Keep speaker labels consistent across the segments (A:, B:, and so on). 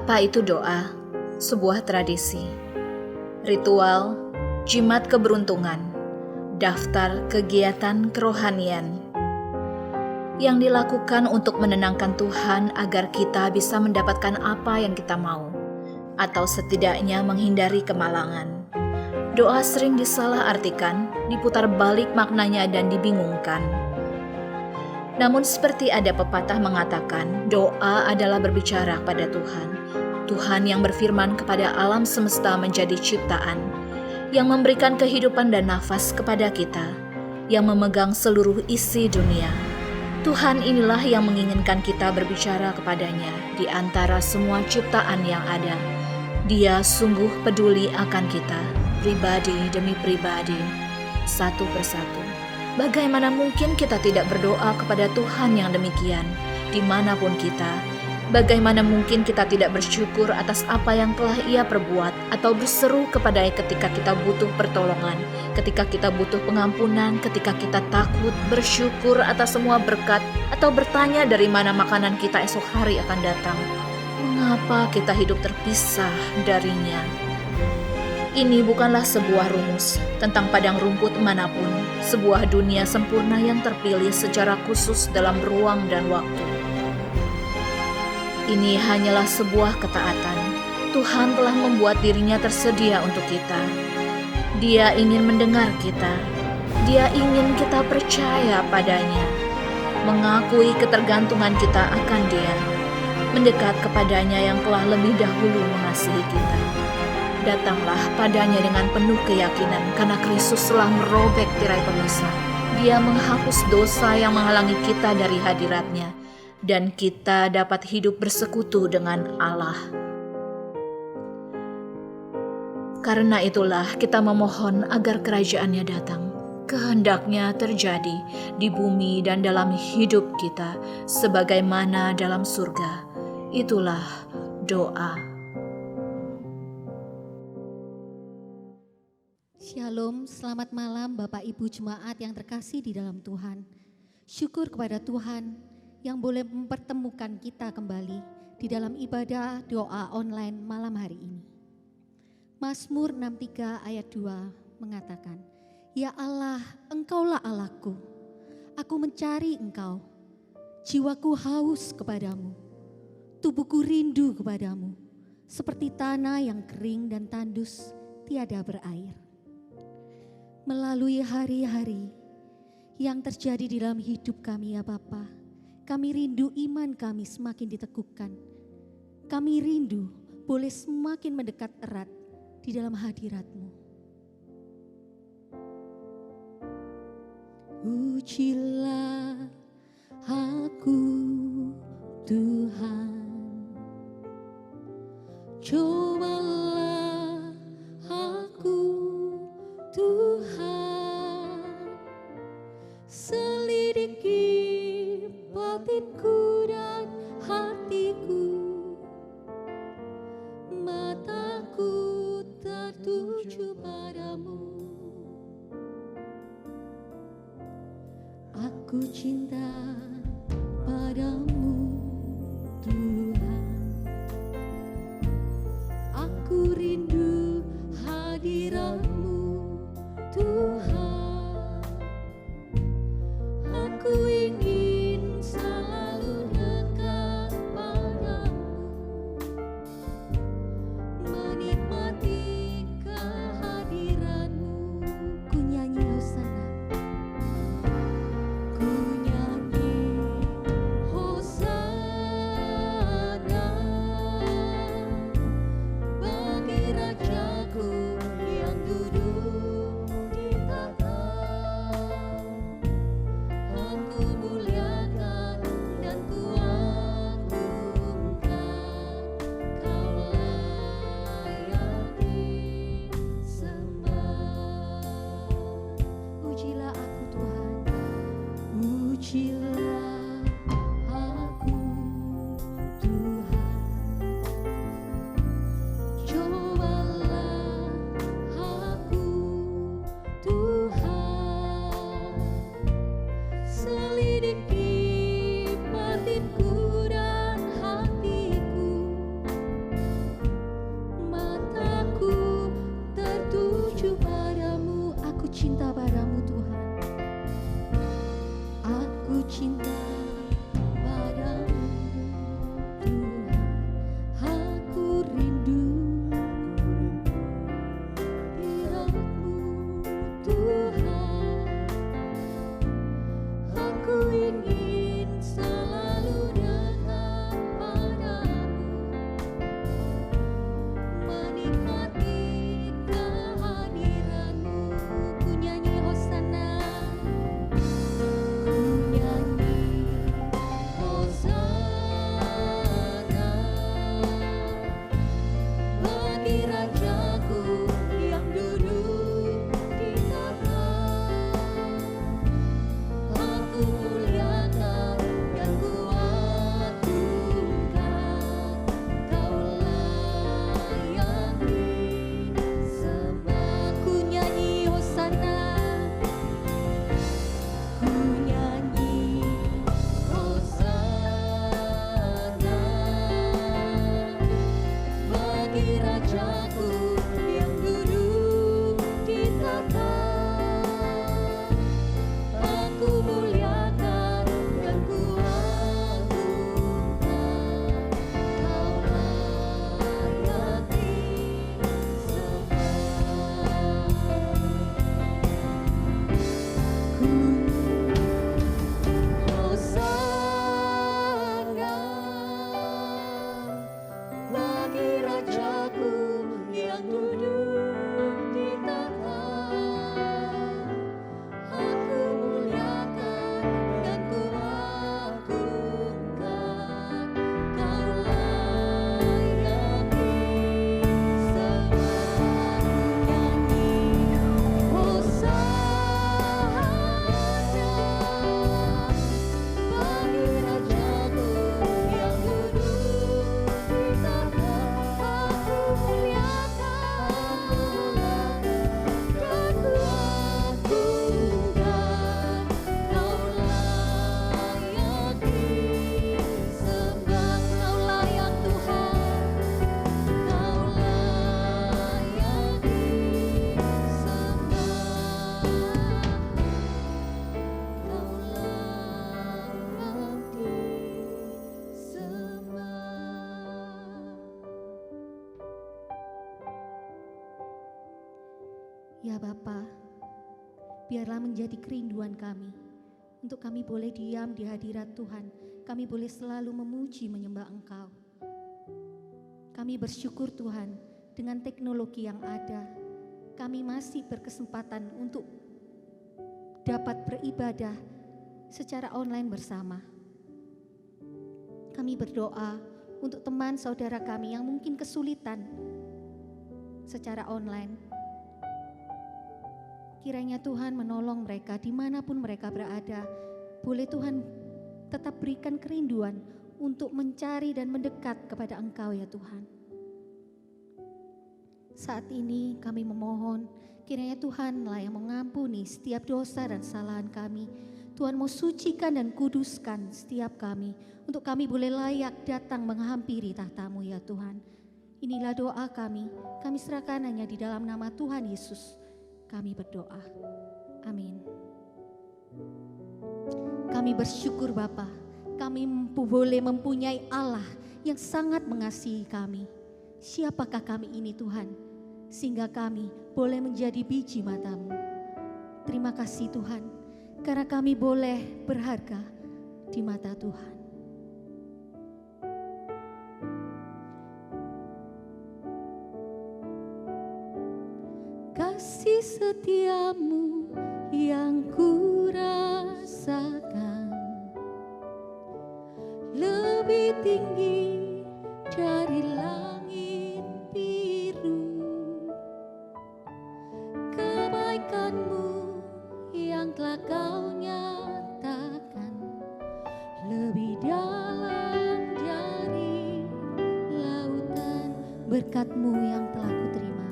A: Apa itu doa? Sebuah tradisi, ritual, jimat keberuntungan, daftar kegiatan kerohanian yang dilakukan untuk menenangkan Tuhan agar kita bisa mendapatkan apa yang kita mau, atau setidaknya menghindari kemalangan. Doa sering disalahartikan, diputar balik maknanya dan dibingungkan. Namun seperti ada pepatah mengatakan, doa adalah berbicara pada Tuhan. Tuhan yang berfirman kepada alam semesta menjadi ciptaan, yang memberikan kehidupan dan nafas kepada kita, yang memegang seluruh isi dunia. Tuhan inilah yang menginginkan kita berbicara kepadanya di antara semua ciptaan yang ada. Dia sungguh peduli akan kita, pribadi demi pribadi, satu persatu. Bagaimana mungkin kita tidak berdoa kepada Tuhan yang demikian, dimanapun kita? Bagaimana mungkin kita tidak bersyukur atas apa yang telah Ia perbuat, atau berseru kepada-Nya ketika kita butuh pertolongan, ketika kita butuh pengampunan, ketika kita takut, bersyukur atas semua berkat, atau bertanya dari mana makanan kita esok hari akan datang? Mengapa kita hidup terpisah darinya? Ini bukanlah sebuah rumus tentang padang rumput manapun, sebuah dunia sempurna yang terpilih secara khusus dalam ruang dan waktu. Ini hanyalah sebuah ketaatan. Tuhan telah membuat dirinya tersedia untuk kita. Dia ingin mendengar kita. Dia ingin kita percaya padanya, mengakui ketergantungan kita akan Dia, mendekat kepadanya yang telah lebih dahulu mengasihi kita. Datanglah padanya dengan penuh keyakinan, karena Kristus telah merobek tirai pemisah. Dia menghapus dosa yang menghalangi kita dari hadirat-Nya, dan kita dapat hidup bersekutu dengan Allah. Karena itulah kita memohon agar kerajaan-Nya datang. Kehendak-Nya terjadi di bumi dan dalam hidup kita, sebagaimana dalam surga. Itulah doa.
B: Shalom, selamat malam Bapak Ibu Jemaat yang terkasih di dalam Tuhan. Syukur kepada Tuhan yang boleh mempertemukan kita kembali di dalam ibadah doa online malam hari ini. Mazmur 63 ayat 2 mengatakan, Ya Allah, Engkaulah Allahku, aku mencari Engkau, jiwaku haus kepadamu, tubuhku rindu kepadamu, seperti tanah yang kering dan tandus tiada berair. Melalui hari-hari yang terjadi di dalam hidup kami ya Bapa, kami rindu iman kami semakin diteguhkan. Kami rindu boleh semakin mendekat erat di dalam hadirat-Mu. Ujilah aku Tuhan, cobalah aku Tuhan, selidiki batinku dan hatiku, mataku tertuju padamu. Aku cinta padamu Tuhan, aku rindu hadirat-Mu Tuhan, aku ingin selalu dekat padamu, menikmati kehadiran-Mu. Ku nyanyi hosana, ku nyanyi hosana bagi Rajaku yang duduk di tahta. cinta padamu Tuhan. Aku cinta padamu Tuhan. Aku rindu hadiratmu Tuhan. Aku ingin selalu dekat padamu, menikmati kehadiranmu. Ku nyanyi hosana, ku nyanyi hosana bagi Rajaku yang duduk di tahta. Aku muliakan dan ku agungkan, Kau layak disembah. Ku nyanyi hosana, ku nyanyi hosana bagi Rajaku yang duduk di tahta. Aku muliakan dan ku agungkan, Kau layak disembah. Ku hosana bagi Rajaku yang duduk di tahta. Aku muliakan dan ku agungkan, Kau layak disembah. Ku nyanyi hosana bagi Rajaku yang duduk di tahta. Aku muliakan dan ku agungkan, Kau layak disembah. Kau layak Tuhan, Kau layak disembah. Kau layak disembah. Ya Bapa, biarlah menjadi kerinduan kami untuk kami boleh diam di hadirat Tuhan. Kami boleh selalu memuji menyembah Engkau. Kami bersyukur Tuhan, dengan teknologi yang ada, kami masih berkesempatan untuk dapat beribadah secara online bersama. Kami berdoa untuk teman saudara kami yang mungkin kesulitan secara online. Kiranya Tuhan menolong mereka dimanapun mereka berada. Boleh Tuhan tetap berikan kerinduan untuk mencari dan mendekat kepada Engkau ya Tuhan. Saat ini kami memohon kiranya Tuhanlah yang mengampuni setiap dosa dan kesalahan kami. Tuhan mau sucikan dan kuduskan setiap kami, untuk kami boleh layak datang menghampiri tahta-Mu ya Tuhan. Inilah doa kami serahkan hanya di dalam nama Tuhan Yesus. Kami berdoa. Amin. Kami bersyukur Bapa, kami boleh mempunyai Allah yang sangat mengasihi kami. Siapakah kami ini Tuhan, sehingga kami boleh menjadi biji mata-Mu. Terima kasih Tuhan, karena kami boleh berharga di mata Tuhan. Kasih setiamu yang ku rasakan lebih tinggi dari langit biru. Kebaikanmu yang telah Kau nyatakan lebih dalam dari lautan. Berkat-Mu yang telah ku terima,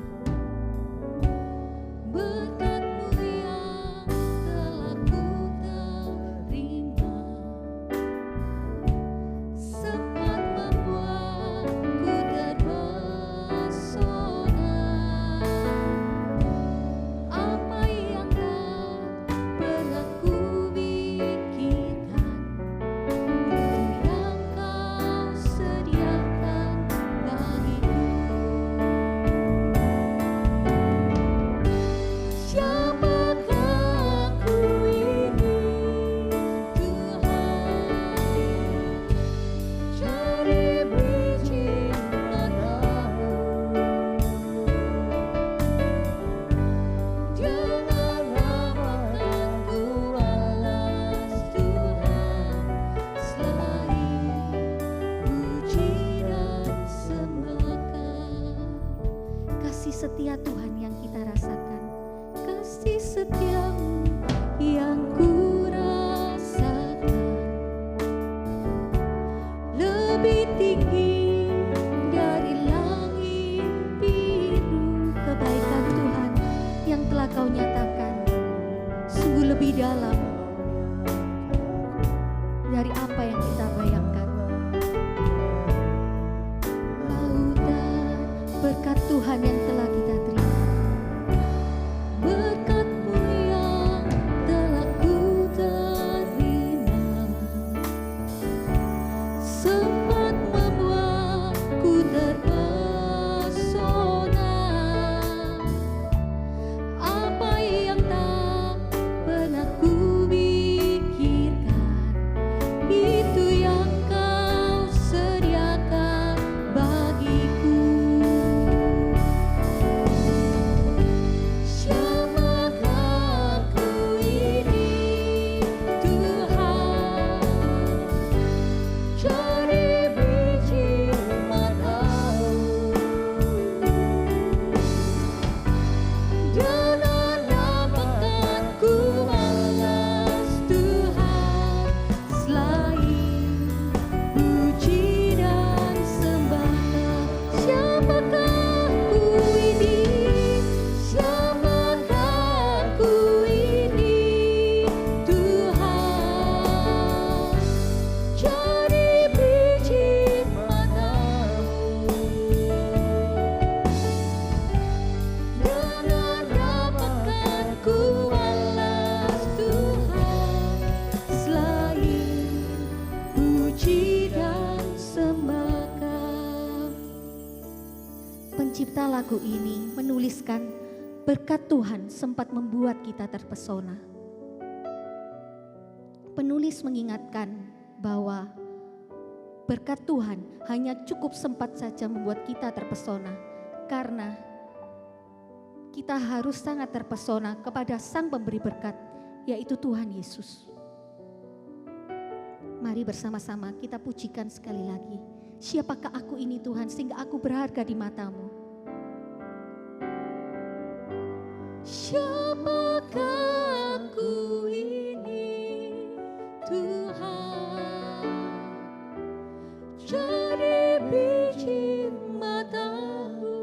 B: berkat-Mu yang telah ku terima, sempat membuatku terpesona. Apa yang dalam dari apa yang kita bayangkan. Lautan berkat Tuhan yang telah kita terima, berkat-Mu yang telah ku terima, sempat membuatku terpesona. Apa yang tak pernah ku pikirkan, itu yang Kau sediakan bagiku. Siapakah ku ini, Tuhan? Cari biji mata-Mu, dengan apakah ku balas Tuhan selain puji dan sembah? Siapakah ku ini? Siapakah ku ini, Tuhan? Cari biji mata-Mu, dengan apakah ku balas Tuhan selain puji dan sembah? Pencipta lagu ini menuliskan berkat Tuhan sempat membuat kita terpesona. Penulis mengingatkan bahwa berkat Tuhan hanya cukup sempat saja membuat kita terpesona, karena kita harus sangat terpesona kepada Sang Pemberi berkat, yaitu Tuhan Yesus. Mari bersama-sama kita pujikan sekali lagi. Siapakah aku ini Tuhan, sehingga aku berharga di mata-Mu? Siapakah aku ini, Tuhan? Cari biji mata-Mu,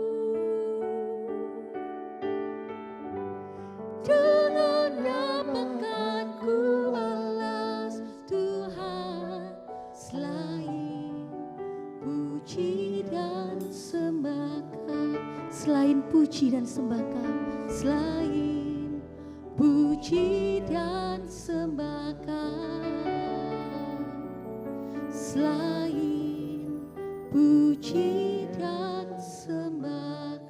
B: dengan apakah ku balas Tuhan selain puji dan sembah? Selain puji dan sembah, selain puji dan sembah, selain puji dan sembah.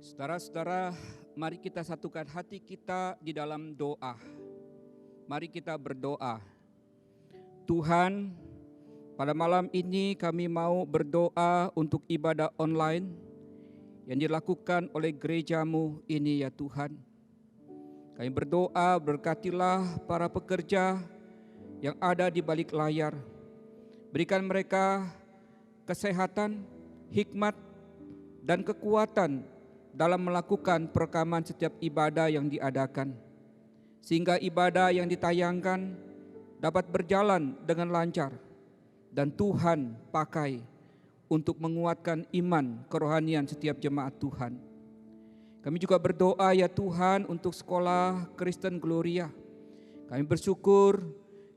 C: Saudara-saudara, mari kita satukan hati kita di dalam doa. Mari kita berdoa. Tuhan, pada malam ini kami mau berdoa untuk ibadah online yang dilakukan oleh gereja-Mu ini ya Tuhan. Kami berdoa, berkatilah para pekerja yang ada di balik layar. Berikan mereka kesehatan, hikmat, dan kekuatan dalam melakukan perekaman setiap ibadah yang diadakan, sehingga ibadah yang ditayangkan dapat berjalan dengan lancar dan Tuhan pakai untuk menguatkan iman kerohanian setiap jemaat Tuhan. Kami juga berdoa ya Tuhan untuk sekolah Kristen Gloria. Kami bersyukur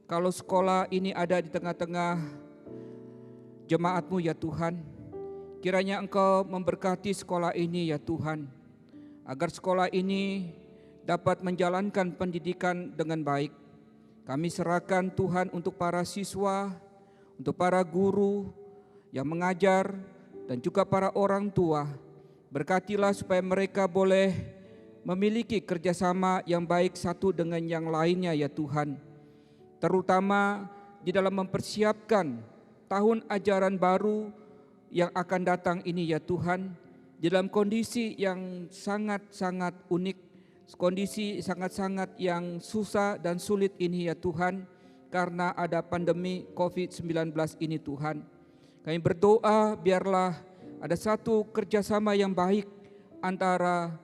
C: kalau sekolah ini ada di tengah-tengah jemaat-Mu ya Tuhan. Kiranya Engkau memberkati sekolah ini ya Tuhan, agar sekolah ini dapat menjalankan pendidikan dengan baik. Kami serahkan Tuhan untuk para siswa, untuk para guru yang mengajar, dan juga para orang tua. Berkatilah supaya mereka boleh memiliki kerjasama yang baik satu dengan yang lainnya ya Tuhan. Terutama di dalam mempersiapkan tahun ajaran baru yang akan datang ini ya Tuhan. Di dalam kondisi yang sangat-sangat unik, kondisi sangat-sangat yang susah dan sulit ini ya Tuhan, karena ada pandemi COVID-19 ini Tuhan. Kami berdoa biarlah ada satu kerjasama yang baik antara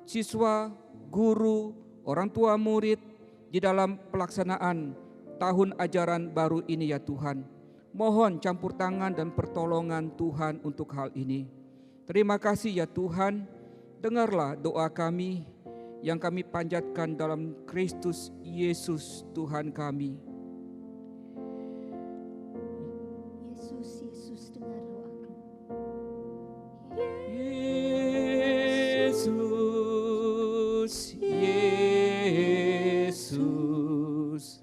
C: siswa, guru, orang tua murid di dalam pelaksanaan tahun ajaran baru ini ya Tuhan. Mohon campur tangan dan pertolongan Tuhan untuk hal ini. Terima kasih ya Tuhan, dengarlah doa kami yang kami panjatkan dalam Kristus Yesus Tuhan kami.
B: Yesus, dengar doaku.
C: Yesus, Yesus,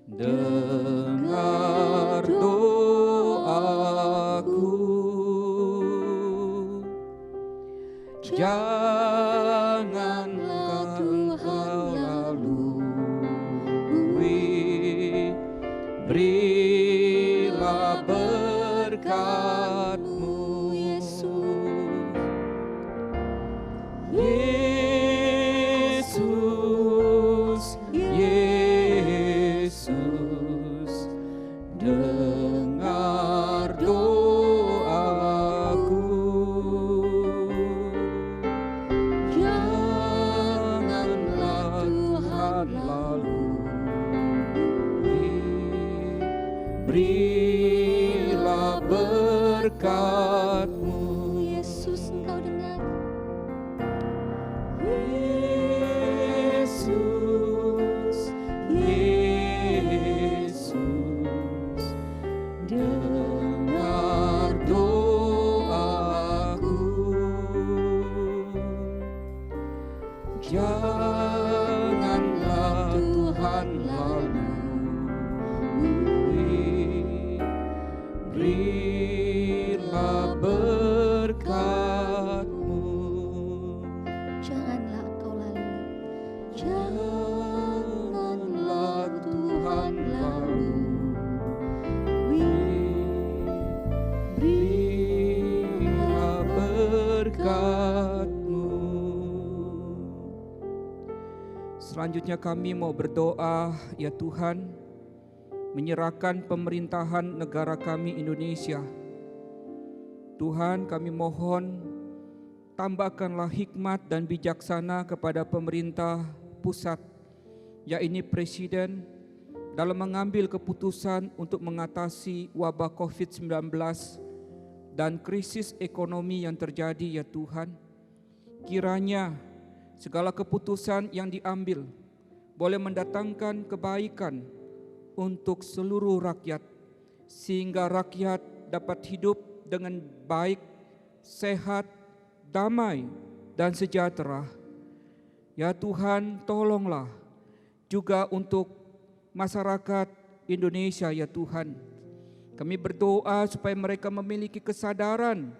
C: dengar doaku. Janganlah Engkau lalui, berilah berkat-Mu, Yesus, Yesus, dengar doaku. Janganlah Tuhan lalui, berilah berkat-Mu.
B: Yesus, Engkau dengar.
C: Yesus, Yesus, dengar doaku. Janganlah Tuhan lalui, berilah berkat-Mu.
B: Janganlah Engkau lalui.
C: Janganlah Tuhan lalui, berilah berkat-Mu. Selanjutnya kami mau berdoa, ya Tuhan, menyerahkan pemerintahan negara kami Indonesia. Tuhan, kami mohon tambahkanlah hikmat dan bijaksana kepada pemerintah pusat, yaitu Presiden, dalam mengambil keputusan untuk mengatasi wabah COVID-19 dan krisis ekonomi yang terjadi, ya Tuhan. Kiranya segala keputusan yang diambil boleh mendatangkan kebaikan untuk seluruh rakyat, sehingga rakyat dapat hidup dengan baik, sehat, damai, dan sejahtera. Ya Tuhan, tolonglah juga untuk masyarakat Indonesia, ya Tuhan. Kami berdoa supaya mereka memiliki kesadaran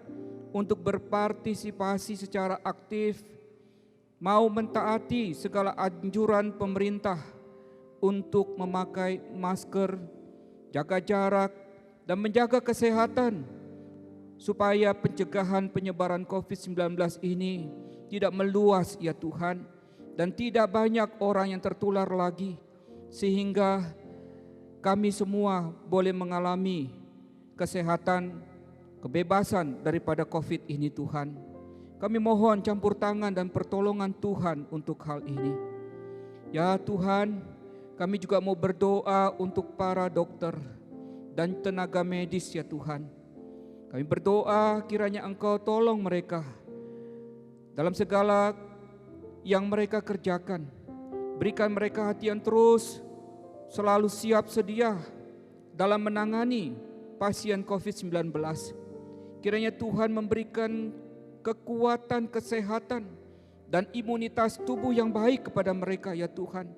C: untuk berpartisipasi secara aktif, mau mentaati segala anjuran pemerintah untuk memakai masker, jaga jarak, dan menjaga kesehatan, supaya pencegahan penyebaran COVID-19 ini tidak meluas, ya Tuhan, dan tidak banyak orang yang tertular lagi, sehingga kami semua boleh mengalami kesehatan, kebebasan daripada COVID ini, Tuhan. Kami mohon campur tangan dan pertolongan Tuhan untuk hal ini. Ya Tuhan, kami juga mau berdoa untuk para dokter dan tenaga medis, ya Tuhan. Kami berdoa kiranya Engkau tolong mereka dalam segala yang mereka kerjakan. Berikan mereka hati yang terus selalu siap sedia dalam menangani pasien COVID-19. Kiranya Tuhan memberikan kekuatan kesehatan dan imunitas tubuh yang baik kepada mereka, ya Tuhan,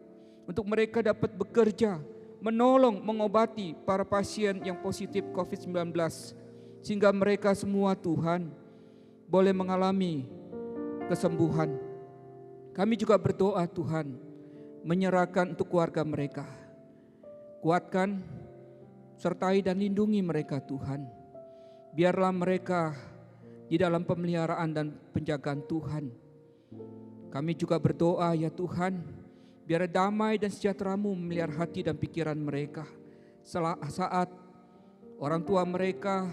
C: untuk mereka dapat bekerja, menolong, mengobati para pasien yang positif COVID-19, sehingga mereka semua, Tuhan, boleh mengalami kesembuhan. Kami juga berdoa, Tuhan, menyerahkan untuk keluarga mereka. Kuatkan, sertai dan lindungi mereka, Tuhan. Biarlah mereka di dalam pemeliharaan dan penjagaan Tuhan. Kami juga berdoa, ya Tuhan, biar damai dan sejahtera-Mu memelihara hati dan pikiran mereka saat orang tua mereka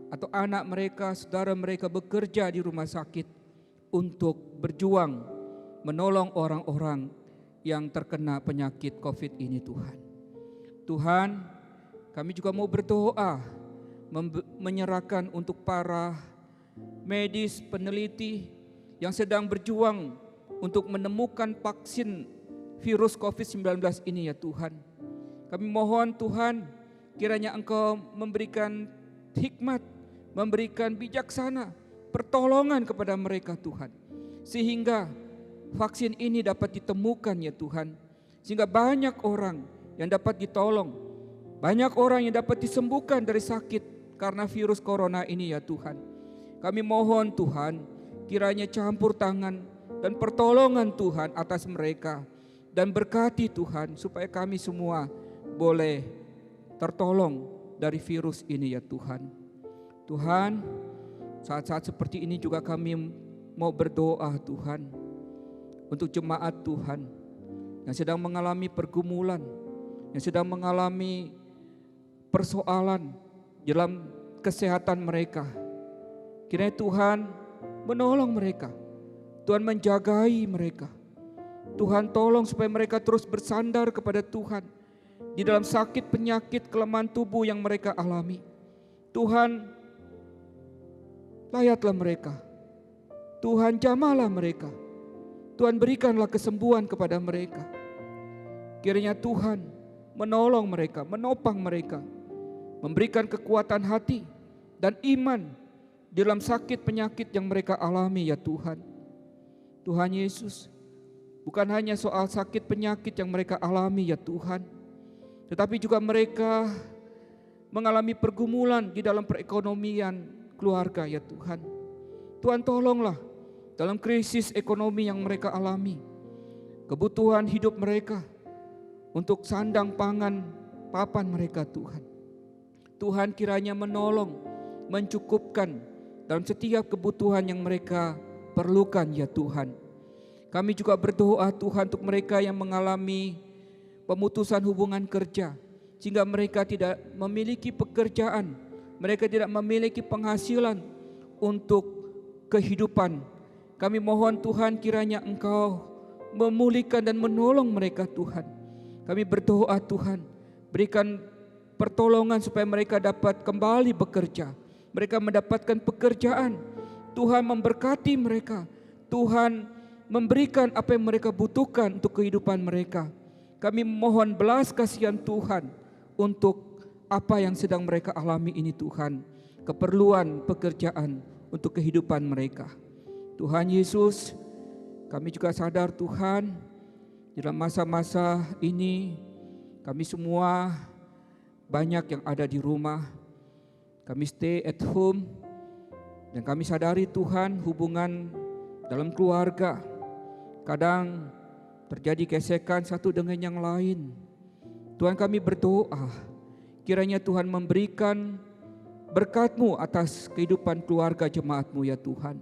C: atau anak mereka, saudara mereka bekerja di rumah sakit untuk berjuang menolong orang-orang yang terkena penyakit COVID ini, Tuhan. Tuhan, kami juga mau berdoa menyerahkan untuk para medis, peneliti yang sedang berjuang untuk menemukan vaksin virus COVID-19 ini ya Tuhan. Kami mohon Tuhan, kiranya Engkau memberikan hikmat, memberikan bijaksana, pertolongan kepada mereka Tuhan. Sehingga vaksin ini dapat ditemukan ya Tuhan. Sehingga banyak orang yang dapat ditolong, banyak orang yang dapat disembuhkan dari sakit karena virus corona ini ya Tuhan. Kami mohon Tuhan, kiranya campur tangan dan pertolongan Tuhan atas mereka. Dan berkati Tuhan supaya kami semua boleh tertolong dari virus ini ya Tuhan. Tuhan, saat-saat seperti ini juga kami mau berdoa Tuhan untuk jemaat Tuhan yang sedang mengalami pergumulan, yang sedang mengalami persoalan dalam kesehatan mereka. Kiranya Tuhan menolong mereka, Tuhan menjagai mereka. Tuhan tolong supaya mereka terus bersandar kepada Tuhan di dalam sakit, penyakit, kelemahan tubuh yang mereka alami. Tuhan, layatlah mereka. Tuhan, jamahlah mereka. Tuhan, berikanlah kesembuhan kepada mereka. Kiranya Tuhan menolong mereka, menopang mereka, memberikan kekuatan hati dan iman dalam sakit penyakit yang mereka alami ya Tuhan. Tuhan Yesus, bukan hanya soal sakit penyakit yang mereka alami ya Tuhan, tetapi juga mereka mengalami pergumulan di dalam perekonomian keluarga ya Tuhan. Tuhan tolonglah dalam krisis ekonomi yang mereka alami, kebutuhan hidup mereka untuk sandang pangan papan mereka Tuhan. Tuhan kiranya menolong, mencukupkan dalam setiap kebutuhan yang mereka perlukan ya Tuhan. Kami juga berdoa Tuhan untuk mereka yang mengalami pemutusan hubungan kerja, sehingga mereka tidak memiliki pekerjaan, mereka tidak memiliki penghasilan untuk kehidupan. Kami mohon Tuhan kiranya Engkau memulihkan dan menolong mereka Tuhan. Kami berdoa Tuhan, berikan pertolongan supaya mereka dapat kembali bekerja, mereka mendapatkan pekerjaan. Tuhan memberkati mereka, Tuhan memberikan apa yang mereka butuhkan untuk kehidupan mereka. Kami mohon belas kasihan Tuhan untuk apa yang sedang mereka alami ini Tuhan. Keperluan pekerjaan untuk kehidupan mereka. Tuhan Yesus, kami juga sadar Tuhan, dalam masa-masa ini kami semua banyak yang ada di rumah. Kami stay at home. Dan kami sadari Tuhan, hubungan dalam keluarga kadang terjadi gesekan satu dengan yang lain. Tuhan, kami berdoa, kiranya Tuhan memberikan berkat-Mu atas kehidupan keluarga jemaat-Mu ya Tuhan.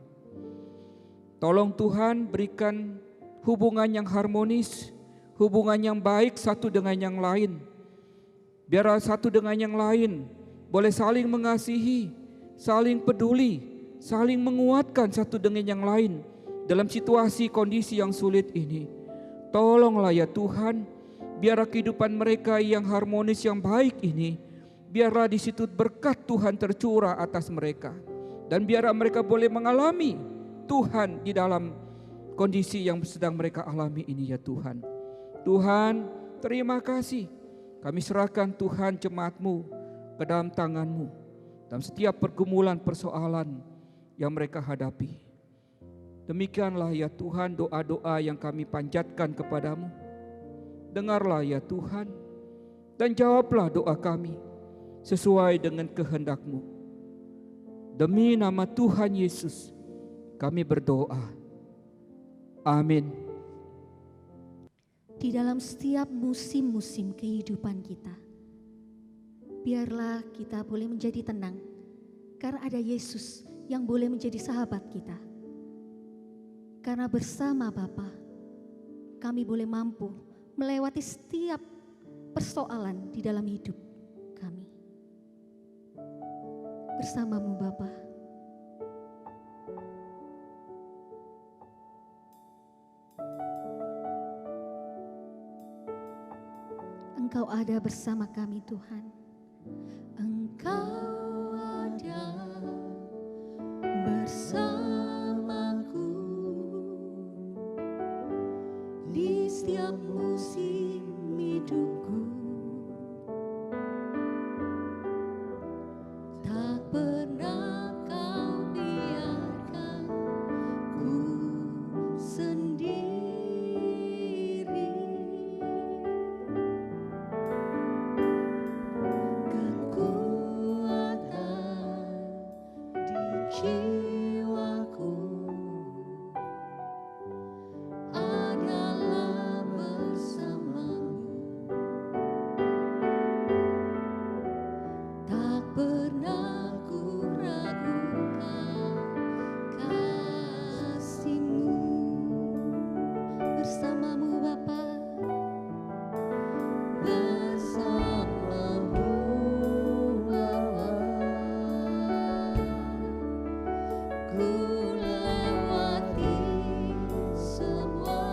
C: Tolong Tuhan berikan hubungan yang harmonis, hubungan yang baik satu dengan yang lain. Biar satu dengan yang lain boleh saling mengasihi, saling peduli, saling menguatkan satu dengan yang lain dalam situasi kondisi yang sulit ini. Tolonglah ya Tuhan, biarlah kehidupan mereka yang harmonis yang baik ini, biarlah di situ berkat Tuhan tercurah atas mereka. Dan biarlah mereka boleh mengalami Tuhan di dalam kondisi yang sedang mereka alami ini ya Tuhan. Tuhan, terima kasih. Kami serahkan Tuhan jemaat-Mu ke dalam tangan-Mu dalam setiap pergumulan persoalan yang mereka hadapi. Demikianlah ya Tuhan doa-doa yang kami panjatkan kepadamu. Dengarlah ya Tuhan, dan jawablah doa kami sesuai dengan kehendak-Mu. Demi nama Tuhan Yesus kami berdoa. Amin.
B: Di dalam setiap musim-musim kehidupan kita, biarlah kita boleh menjadi tenang, karena ada Yesus yang boleh menjadi sahabat kita. Karena bersama Bapa, kami boleh mampu melewati setiap persoalan di dalam hidup kami. Bersama-Mu Bapa. Engkau ada bersama kami Tuhan. Engkau ada bersamaku. setiap musim hidupku. Tak pernah kau biarkan ku sendiri. Kekuatan di jiwaku adalah bersamamu. Tak pernah ku ragukan kasih-Mu. Bersamamu Bapa, bersamamu Bapa, ku lewati semua.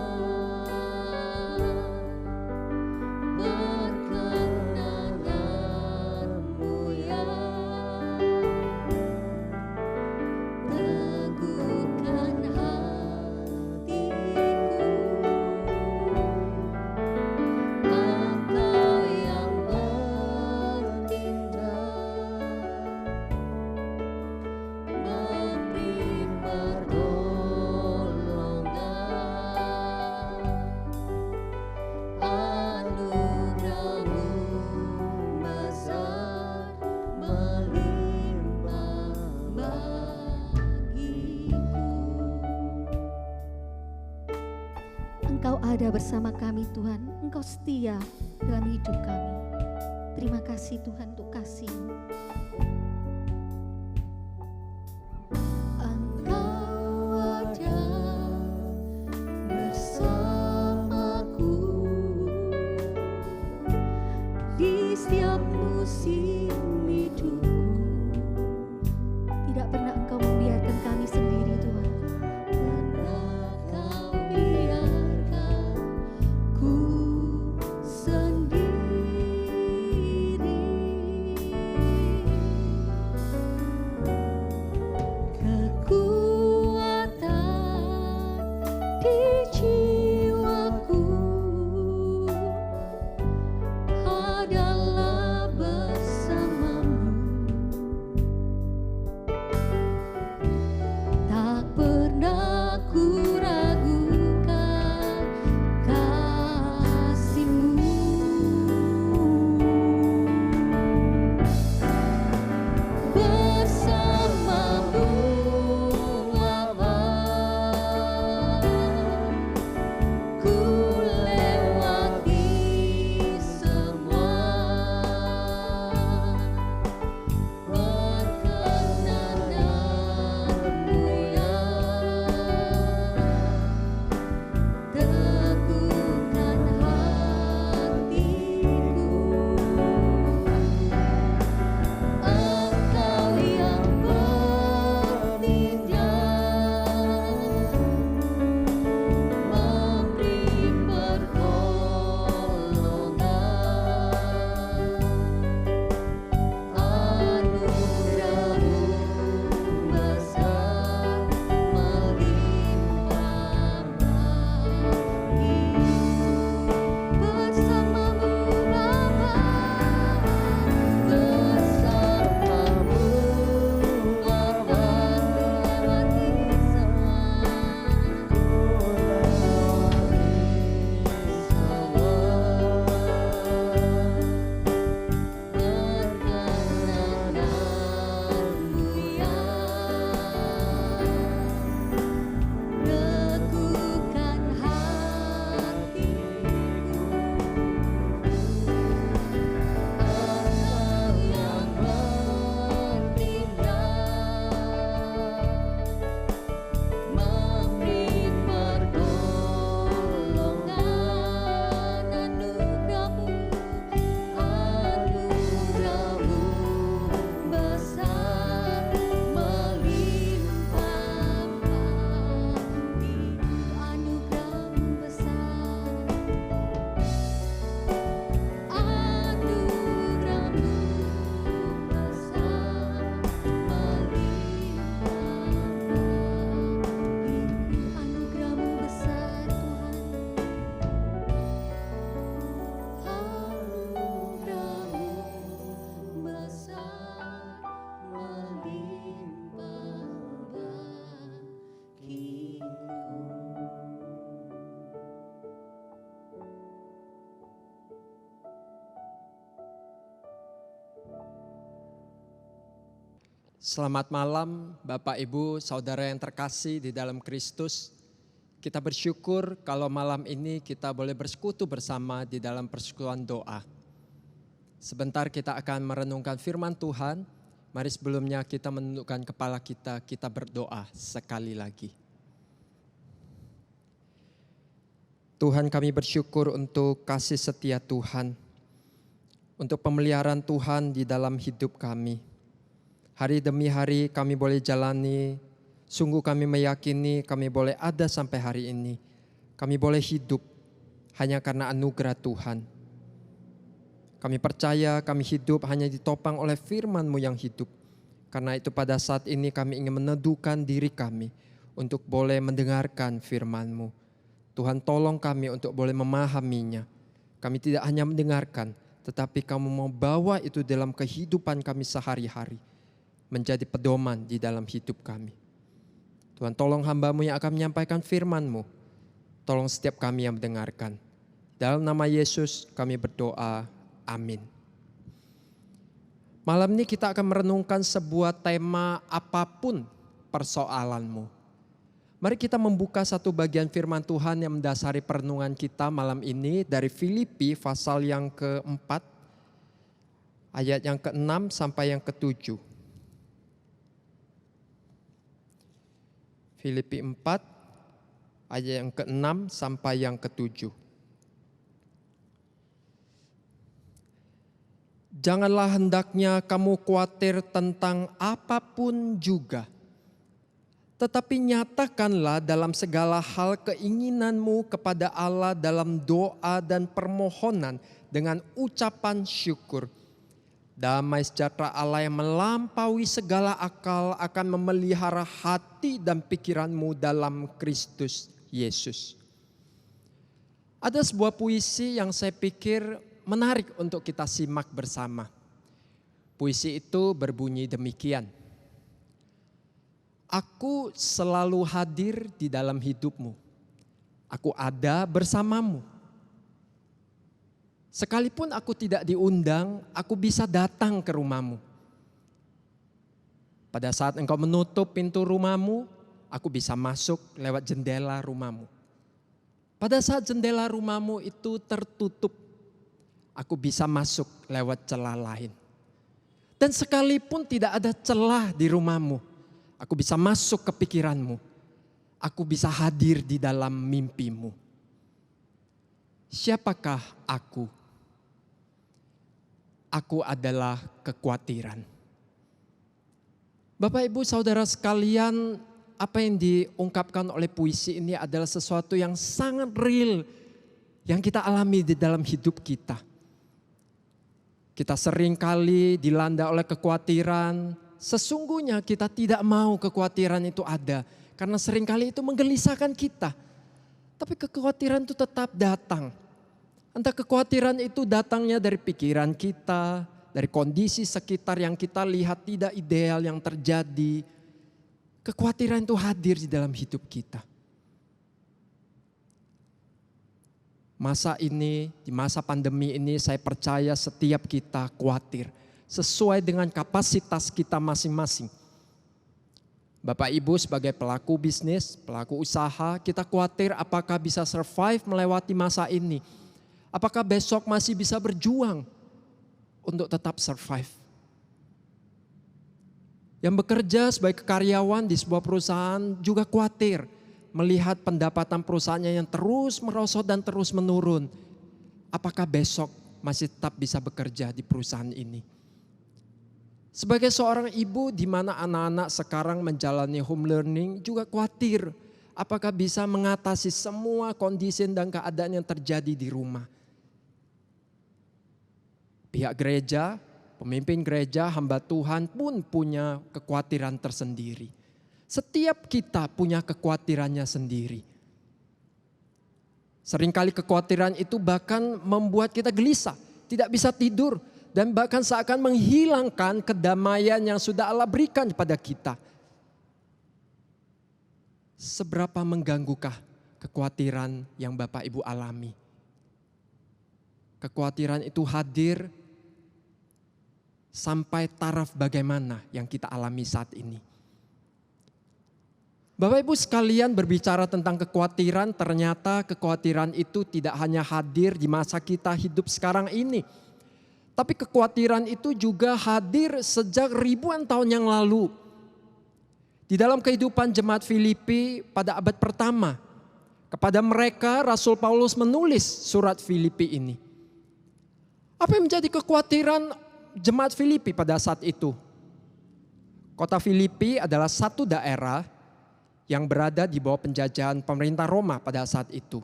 B: Perkenananmu ya teguhkan hatiku. Engkau yang bertindak, memberi pertolongan. Anugerah-Mu besar melimpah bagiku. Engkau ada bersama kami Tuhan, Engkau setia dalam hidup kami. Terima kasih Tuhan untuk kasih-Mu. Engkau ada bersamaku di setiap musim hidupku. Tidak pernah Engkau membiarkan kami sendiri Tuhan. Pernah Kau biarkan ku sendiri. Kekuatan di jiwaku adalah bersamamu. Tak pernah ku ragukan kasih-Mu. Bersamamu Bapa, ku lewati semua. Perkenananmu ya
D: Selamat malam Bapak Ibu, Saudara yang terkasih di dalam Kristus. Kita bersyukur kalau malam ini kita boleh bersekutu bersama di dalam persekutuan doa. Sebentar kita akan merenungkan firman Tuhan. Mari sebelumnya kita menundukkan kepala kita berdoa sekali lagi. Tuhan, kami bersyukur untuk kasih setia Tuhan, untuk pemeliharaan Tuhan di dalam hidup kami. Hari demi hari kami boleh jalani, sungguh kami meyakini kami boleh ada sampai hari ini. Kami boleh hidup hanya karena anugerah Tuhan. Kami percaya kami hidup hanya ditopang oleh firman-Mu yang hidup. Karena itu pada saat ini kami ingin meneduhkan diri kami untuk boleh mendengarkan firman-Mu. Tuhan, tolong kami untuk boleh memahaminya. Kami tidak hanya mendengarkan, tetapi Kamu mau bawa itu dalam kehidupan kami sehari-hari. Menjadi pedoman di dalam hidup kami. Tuhan, tolong hamba-Mu yang akan menyampaikan firman-Mu. Tolong setiap kami yang mendengarkan. Dalam nama Yesus kami berdoa. Amin. Malam ini kita akan merenungkan sebuah tema apapun persoalanmu. Mari kita membuka satu bagian firman Tuhan yang mendasari perenungan kita malam ini dari Filipi pasal yang keempat, ayat yang ke-6 sampai yang ke-7. Filipi 4 ayat yang ke-6 sampai yang ke-7. Janganlah hendaknya kamu khawatir tentang apapun juga. Tetapi nyatakanlah dalam segala hal keinginanmu kepada Allah dalam doa dan permohonan dengan ucapan syukur. Damai sejahtera Allah yang melampaui segala akal akan memelihara hati dan pikiranmu dalam Kristus Yesus. Ada sebuah puisi yang saya pikir menarik untuk kita simak bersama. Puisi itu berbunyi demikian. Aku selalu hadir di dalam hidupmu. Aku ada bersamamu. Sekalipun aku tidak diundang, aku bisa datang ke rumahmu. Pada saat engkau menutup pintu rumahmu, aku bisa masuk lewat jendela rumahmu. Pada saat jendela rumahmu itu tertutup, aku bisa masuk lewat celah lain. Dan sekalipun tidak ada celah di rumahmu, aku bisa masuk ke pikiranmu. Aku bisa hadir di dalam mimpimu. Siapakah aku? Aku adalah kekhawatiran. Bapak, Ibu, Saudara sekalian, apa yang diungkapkan oleh puisi ini adalah sesuatu yang sangat real yang kita alami di dalam hidup kita. Kita sering kali dilanda oleh kekhawatiran. Sesungguhnya kita tidak mau kekhawatiran itu ada. Karena sering kali itu menggelisahkan kita. Tapi kekhawatiran itu tetap datang. Entah kekhawatiran itu datangnya dari pikiran kita, dari kondisi sekitar yang kita lihat tidak ideal yang terjadi. Kekhawatiran itu hadir di dalam hidup kita. Masa ini, di masa pandemi ini saya percaya setiap kita khawatir. Sesuai dengan kapasitas kita masing-masing. Bapak Ibu sebagai pelaku bisnis, pelaku usaha, kita khawatir apakah bisa survive melewati masa ini. Apakah besok masih bisa berjuang untuk tetap survive. Yang bekerja sebagai karyawan di sebuah perusahaan juga khawatir melihat pendapatan perusahaannya yang terus merosot dan terus menurun. Apakah besok masih tetap bisa bekerja di perusahaan ini? Sebagai seorang ibu di mana anak-anak sekarang menjalani home learning juga khawatir apakah bisa mengatasi semua kondisi dan keadaan yang terjadi di rumah. Pihak gereja, pemimpin gereja, hamba Tuhan pun punya kekhawatiran tersendiri. Setiap kita punya kekhawatirannya sendiri. Seringkali kekhawatiran itu bahkan membuat kita gelisah, tidak bisa tidur, dan bahkan seakan menghilangkan kedamaian yang sudah Allah berikan kepada kita. Seberapa mengganggukah kekhawatiran yang Bapak Ibu alami? Kekhawatiran itu hadir sampai taraf bagaimana yang kita alami saat ini. Bapak Ibu sekalian, berbicara tentang kekhawatiran, ternyata kekhawatiran itu tidak hanya hadir di masa kita hidup sekarang ini. Tapi kekhawatiran itu juga hadir sejak ribuan tahun yang lalu. Di dalam kehidupan jemaat Filipi pada abad pertama, kepada mereka Rasul Paulus menulis surat Filipi ini. Apa yang menjadi kekhawatiran jemaat Filipi pada saat itu? Kota Filipi adalah satu daerah yang berada di bawah penjajahan pemerintah Roma pada saat itu.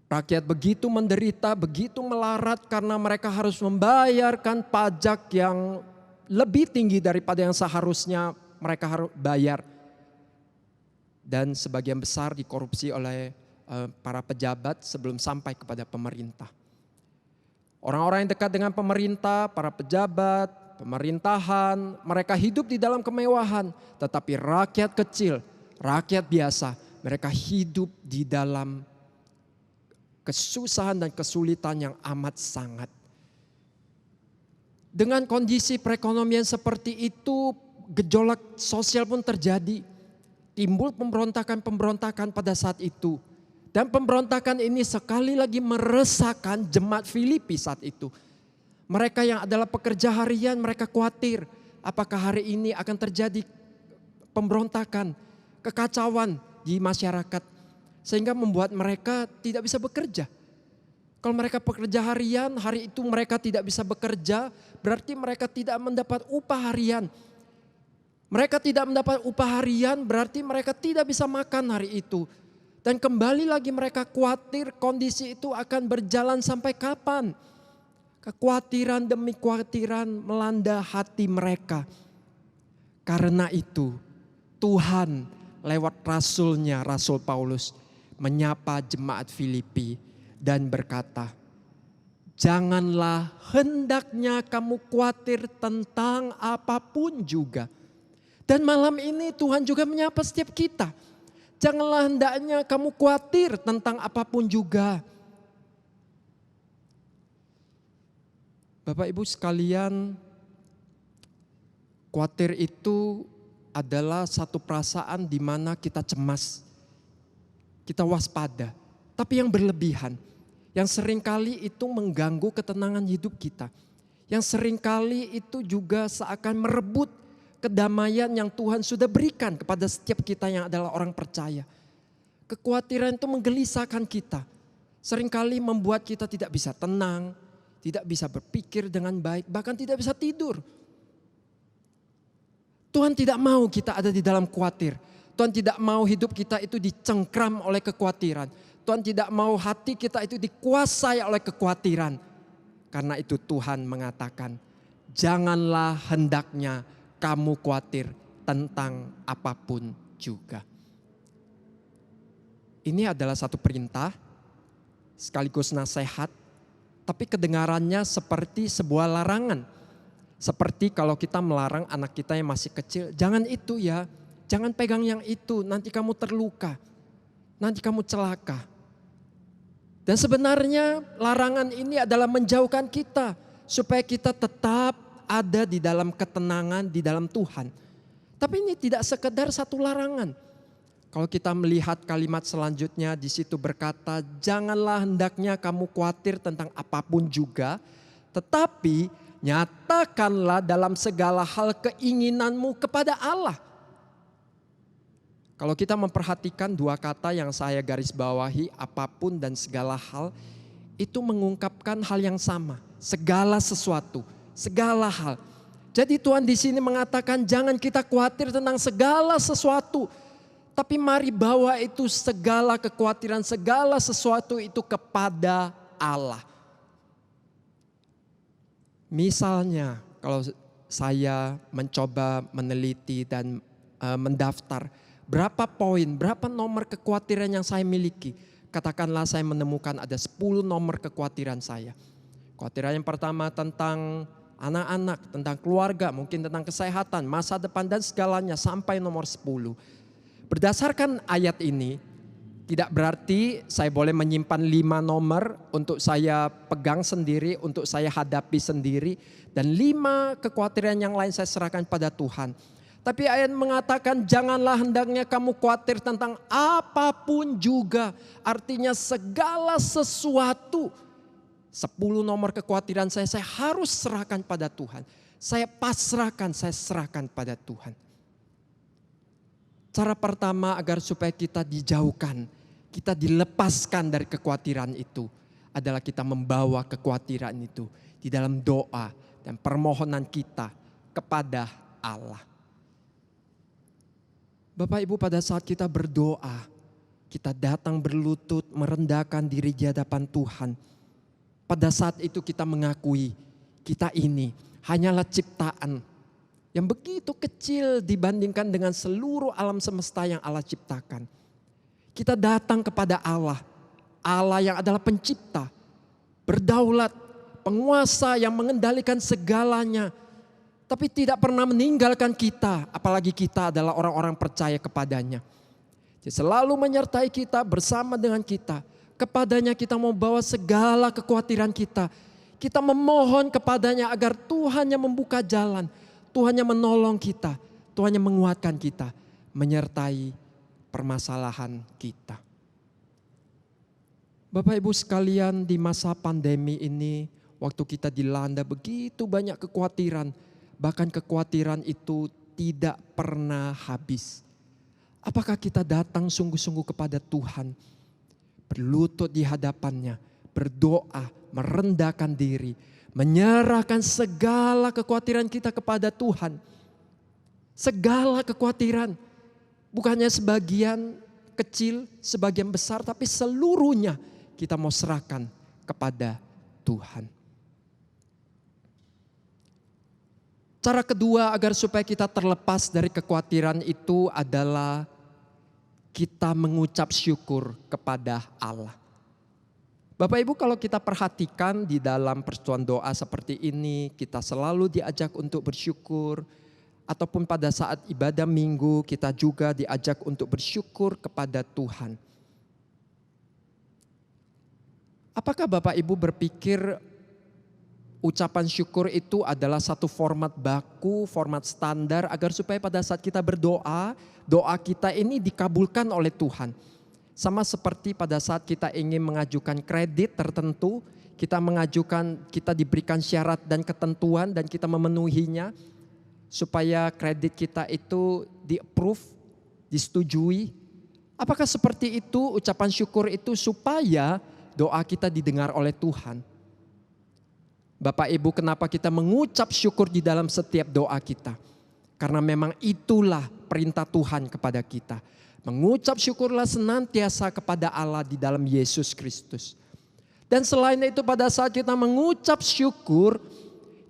D: Rakyat begitu menderita, begitu melarat karena mereka harus membayarkan pajak yang lebih tinggi daripada yang seharusnya mereka harus bayar. Dan sebagian besar dikorupsi oleh para pejabat sebelum sampai kepada pemerintah. Orang-orang yang dekat dengan pemerintah, para pejabat, pemerintahan, mereka hidup di dalam kemewahan, tetapi rakyat kecil, rakyat biasa, mereka hidup di dalam kesusahan dan kesulitan yang amat sangat. Dengan kondisi perekonomian seperti itu, gejolak sosial pun terjadi. Timbul pemberontakan-pemberontakan pada saat itu. Dan pemberontakan ini sekali lagi meresahkan jemaat Filipi saat itu. Mereka yang adalah pekerja harian, mereka khawatir apakah hari ini akan terjadi pemberontakan, kekacauan di masyarakat. Sehingga membuat mereka tidak bisa bekerja. Kalau mereka pekerja harian, hari itu mereka tidak bisa bekerja, berarti mereka tidak mendapat upah harian. Mereka tidak mendapat upah harian, berarti mereka tidak bisa makan hari itu. Dan kembali lagi mereka khawatir kondisi itu akan berjalan sampai kapan. Kekhawatiran demi kekhawatiran melanda hati mereka. Karena itu Tuhan lewat rasulnya, Rasul Paulus, menyapa jemaat Filipi dan berkata, janganlah hendaknya kamu khawatir tentang apapun juga. Dan malam ini Tuhan juga menyapa setiap kita. Janganlah hendaknya kamu khawatir tentang apapun juga. Bapak Ibu sekalian, khawatir itu adalah satu perasaan di mana kita cemas, kita waspada, tapi yang berlebihan, yang seringkali itu mengganggu ketenangan hidup kita, yang seringkali itu juga seakan merebut kedamaian yang Tuhan sudah berikan kepada setiap kita yang adalah orang percaya. Kekhawatiran itu menggelisahkan kita, seringkali membuat kita tidak bisa tenang, tidak bisa berpikir dengan baik, bahkan tidak bisa tidur. Tuhan tidak mau kita ada di dalam khawatir. Tuhan tidak mau hidup kita itu dicengkram oleh kekhawatiran. Tuhan tidak mau hati kita itu dikuasai oleh kekhawatiran. Karena itu Tuhan mengatakan, janganlah hendaknya kamu khawatir tentang apapun juga. Ini adalah satu perintah sekaligus nasihat, tapi kedengarannya seperti sebuah larangan. Seperti kalau kita melarang anak kita yang masih kecil, jangan itu ya, jangan pegang yang itu, nanti kamu terluka, nanti kamu celaka. Dan sebenarnya larangan ini adalah menjauhkan kita, supaya kita tetap ada di dalam ketenangan di dalam Tuhan. Tapi ini tidak sekedar satu larangan. Kalau kita melihat kalimat selanjutnya di situ berkata, janganlah hendaknya kamu khawatir tentang apapun juga, tetapi nyatakanlah dalam segala hal keinginanmu kepada Allah. Kalau kita memperhatikan dua kata yang saya garis bawahi, apapun dan segala hal, itu mengungkapkan hal yang sama, segala sesuatu, segala hal. Jadi Tuhan di sini mengatakan jangan kita khawatir tentang segala sesuatu, tapi mari bawa itu segala kekhawatiran, segala sesuatu itu kepada Allah. Misalnya kalau saya mencoba meneliti dan mendaftar berapa poin, berapa nomor kekhawatiran yang saya miliki. Katakanlah saya menemukan ada 10 nomor kekhawatiran saya. Kekhawatiran yang pertama tentang anak-anak, tentang keluarga, mungkin tentang kesehatan, masa depan dan segalanya sampai nomor 10. Berdasarkan ayat ini, Tidak berarti saya boleh menyimpan 5 nomor untuk saya pegang sendiri, untuk saya hadapi sendiri. Dan 5 kekhawatiran yang lain saya serahkan pada Tuhan. Tapi ayat mengatakan janganlah hendaknya kamu khawatir tentang apapun juga. Artinya segala sesuatu. 10 nomor kekhawatiran saya harus serahkan pada Tuhan. Saya pasrahkan, saya serahkan pada Tuhan. Cara pertama agar supaya kita dijauhkan, kita dilepaskan dari kekhawatiran itu adalah kita membawa kekhawatiran itu di dalam doa dan permohonan kita kepada Allah. Bapak Ibu, pada saat kita berdoa, kita datang berlutut merendahkan diri di hadapan Tuhan. Pada saat itu kita mengakui kita ini hanyalah ciptaan yang begitu kecil dibandingkan dengan seluruh alam semesta yang Allah ciptakan. Kita datang kepada Allah, Allah yang adalah pencipta, berdaulat, penguasa yang mengendalikan segalanya. Tapi tidak pernah meninggalkan kita, apalagi kita adalah orang-orang percaya kepadanya. Dia selalu menyertai kita, bersama dengan kita. Kepadanya kita mau bawa segala kekhawatiran kita. Kita memohon kepadanya agar Tuhan yang membuka jalan. Tuhan yang menolong kita, Tuhan yang menguatkan kita, menyertai permasalahan kita. Bapak Ibu sekalian, di masa pandemi ini, waktu kita dilanda begitu banyak kekhawatiran, bahkan kekhawatiran itu tidak pernah habis. Apakah kita datang sungguh-sungguh kepada Tuhan, berlutut di hadapannya, berdoa, merendahkan diri, menyerahkan segala kekhawatiran kita kepada Tuhan. Segala kekhawatiran, bukannya sebagian kecil, sebagian besar, tapi seluruhnya kita mau serahkan kepada Tuhan. Cara kedua agar supaya kita terlepas dari kekhawatiran itu adalah kita mengucap syukur kepada Allah. Bapak Ibu, kalau kita perhatikan di dalam persetujuan doa seperti ini, kita selalu diajak untuk bersyukur. Ataupun pada saat ibadah minggu kita juga diajak untuk bersyukur kepada Tuhan. Apakah Bapak Ibu berpikir ucapan syukur itu adalah satu format baku, format standar agar supaya pada saat kita berdoa, doa kita ini dikabulkan oleh Tuhan? Sama seperti pada saat kita ingin mengajukan kredit tertentu, kita diberikan syarat dan ketentuan dan kita memenuhinya supaya kredit kita itu di-approve, disetujui. Apakah seperti itu ucapan syukur itu supaya doa kita didengar oleh Tuhan? Bapak Ibu, kenapa kita mengucap syukur di dalam setiap doa kita? Karena memang itulah perintah Tuhan kepada kita. Mengucap syukurlah senantiasa kepada Allah di dalam Yesus Kristus. Dan selain itu pada saat kita mengucap syukur,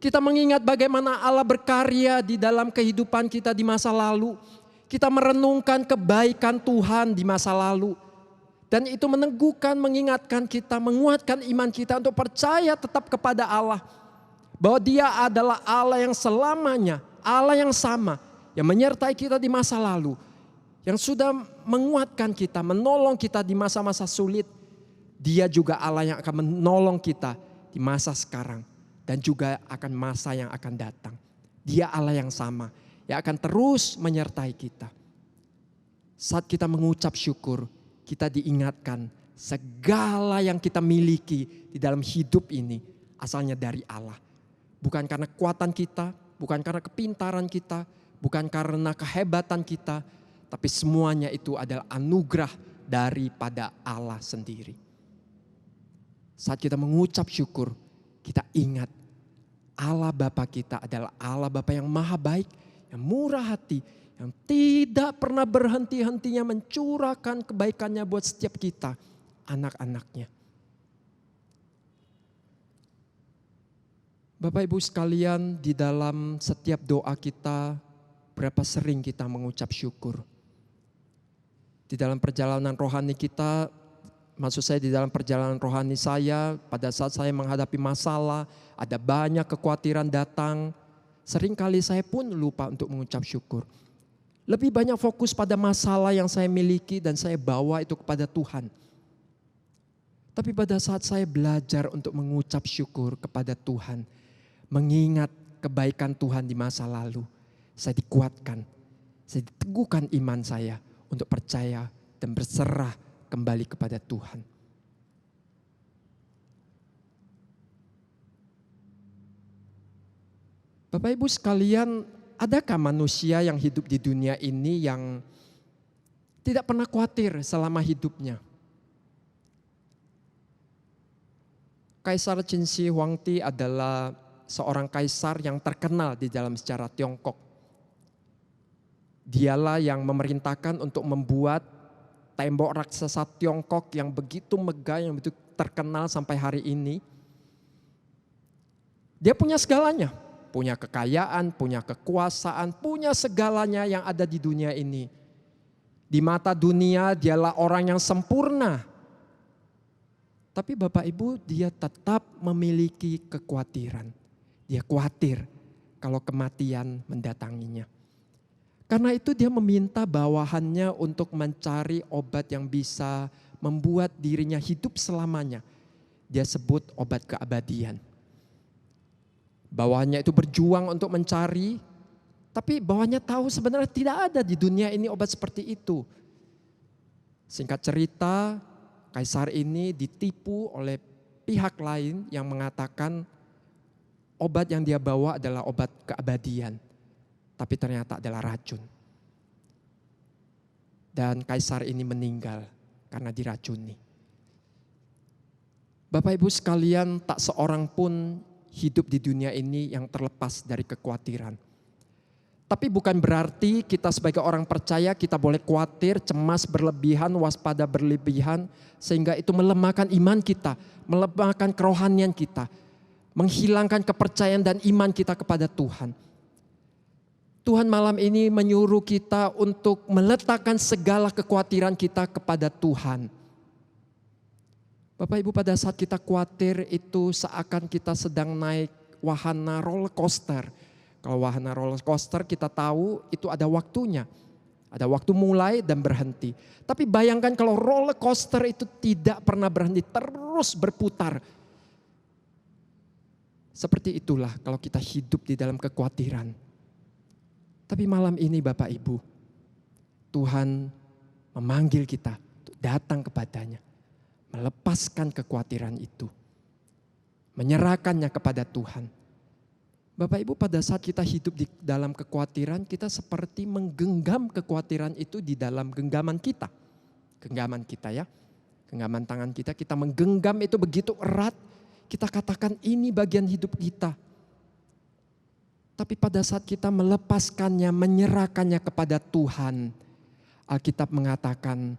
D: kita mengingat bagaimana Allah berkarya di dalam kehidupan kita di masa lalu. Kita merenungkan kebaikan Tuhan di masa lalu. Dan itu meneguhkan, mengingatkan kita, menguatkan iman kita untuk percaya tetap kepada Allah. Bahwa Dia adalah Allah yang selamanya, Allah yang sama, yang menyertai kita di masa lalu. Yang sudah menguatkan kita, menolong kita di masa-masa sulit. Dia juga Allah yang akan menolong kita di masa sekarang. Dan juga akan masa yang akan datang. Dia Allah yang sama, yang akan terus menyertai kita. Saat kita mengucap syukur, kita diingatkan segala yang kita miliki di dalam hidup ini asalnya dari Allah. Bukan karena kekuatan kita, bukan karena kepintaran kita, bukan karena kehebatan kita, tapi semuanya itu adalah anugerah daripada Allah sendiri. Saat kita mengucap syukur, kita ingat Allah Bapa kita adalah Allah Bapa yang maha baik, yang murah hati, yang tidak pernah berhenti-hentinya mencurahkan kebaikannya buat setiap kita, anak-anaknya. Bapak Ibu sekalian, di dalam setiap doa kita, berapa sering kita mengucap syukur? Di dalam perjalanan rohani kita, maksud saya di dalam perjalanan rohani saya, pada saat saya menghadapi masalah, ada banyak kekhawatiran datang, seringkali saya pun lupa untuk mengucap syukur. Lebih banyak fokus pada masalah yang saya miliki dan saya bawa itu kepada Tuhan. Tapi pada saat saya belajar untuk mengucap syukur kepada Tuhan, mengingat kebaikan Tuhan di masa lalu, saya dikuatkan, saya diteguhkan iman saya untuk percaya dan berserah kembali kepada Tuhan. Bapak Ibu sekalian, adakah manusia yang hidup di dunia ini yang tidak pernah khawatir selama hidupnya? Kaisar Qin Shi Huangdi adalah seorang kaisar yang terkenal di dalam sejarah Tiongkok. Dialah yang memerintahkan untuk membuat tembok raksasa Tiongkok yang begitu megah, yang begitu terkenal sampai hari ini. Dia punya segalanya, punya kekayaan, punya kekuasaan, punya segalanya yang ada di dunia ini. Di mata dunia dialah orang yang sempurna. Tapi Bapak Ibu, dia tetap memiliki kekhawatiran. Dia khawatir kalau kematian mendatanginya. Karena itu dia meminta bawahannya untuk mencari obat yang bisa membuat dirinya hidup selamanya. Dia sebut obat keabadian. Bawahannya itu berjuang untuk mencari, tapi bawahannya tahu sebenarnya tidak ada di dunia ini obat seperti itu. Singkat cerita, kaisar ini ditipu oleh pihak lain yang mengatakan obat yang dia bawa adalah obat keabadian. Tapi ternyata adalah racun. Dan kaisar ini meninggal karena diracuni. Bapak Ibu sekalian, tak seorang pun hidup di dunia ini yang terlepas dari kekhawatiran. Tapi bukan berarti kita sebagai orang percaya kita boleh khawatir, cemas berlebihan, waspada berlebihan. Sehingga itu melemahkan iman kita, melemahkan kerohanian kita. Menghilangkan kepercayaan dan iman kita kepada Tuhan. Tuhan malam ini menyuruh kita untuk meletakkan segala kekhawatiran kita kepada Tuhan. Bapak Ibu, pada saat kita khawatir itu seakan kita sedang naik wahana roller coaster. Kalau wahana roller coaster kita tahu itu ada waktunya. Ada waktu mulai dan berhenti. Tapi bayangkan kalau roller coaster itu tidak pernah berhenti, terus berputar. Seperti itulah kalau kita hidup di dalam kekhawatiran. Tapi malam ini Bapak Ibu, Tuhan memanggil kita untuk datang kepadanya. Melepaskan kekhawatiran itu. Menyerahkannya kepada Tuhan. Bapak Ibu, pada saat kita hidup di dalam kekhawatiran, kita seperti menggenggam kekhawatiran itu di dalam genggaman kita. Genggaman kita ya. Genggaman tangan kita, kita menggenggam itu begitu erat. Kita katakan ini bagian hidup kita. Tapi pada saat kita melepaskannya, menyerahkannya kepada Tuhan, Alkitab mengatakan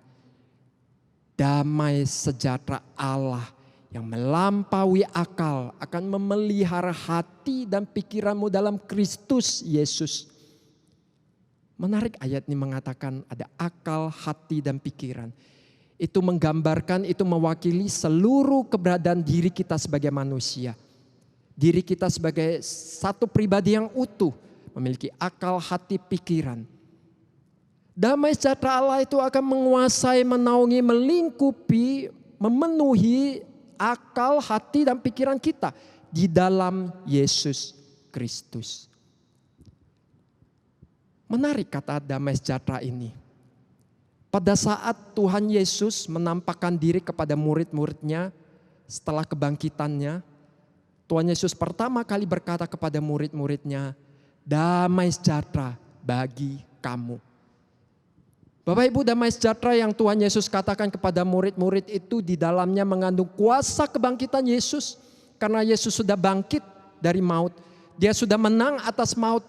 D: damai sejahtera Allah yang melampaui akal akan memelihara hati dan pikiranmu dalam Kristus Yesus. Menarik ayat ini mengatakan ada akal, hati dan pikiran. Itu menggambarkan, itu mewakili seluruh keberadaan diri kita sebagai manusia. Diri kita sebagai satu pribadi yang utuh, memiliki akal, hati, pikiran. Damai sejahtera Allah itu akan menguasai, menaungi, melingkupi, memenuhi akal, hati dan pikiran kita di dalam Yesus Kristus. Menarik kata damai sejahtera ini. Pada saat Tuhan Yesus menampakkan diri kepada murid-muridnya setelah kebangkitannya, Tuhan Yesus pertama kali berkata kepada murid-muridnya, damai sejahtera bagi kamu. Bapak Ibu, damai sejahtera yang Tuhan Yesus katakan kepada murid-murid itu di dalamnya mengandung kuasa kebangkitan Yesus. Karena Yesus sudah bangkit dari maut. Dia sudah menang atas maut.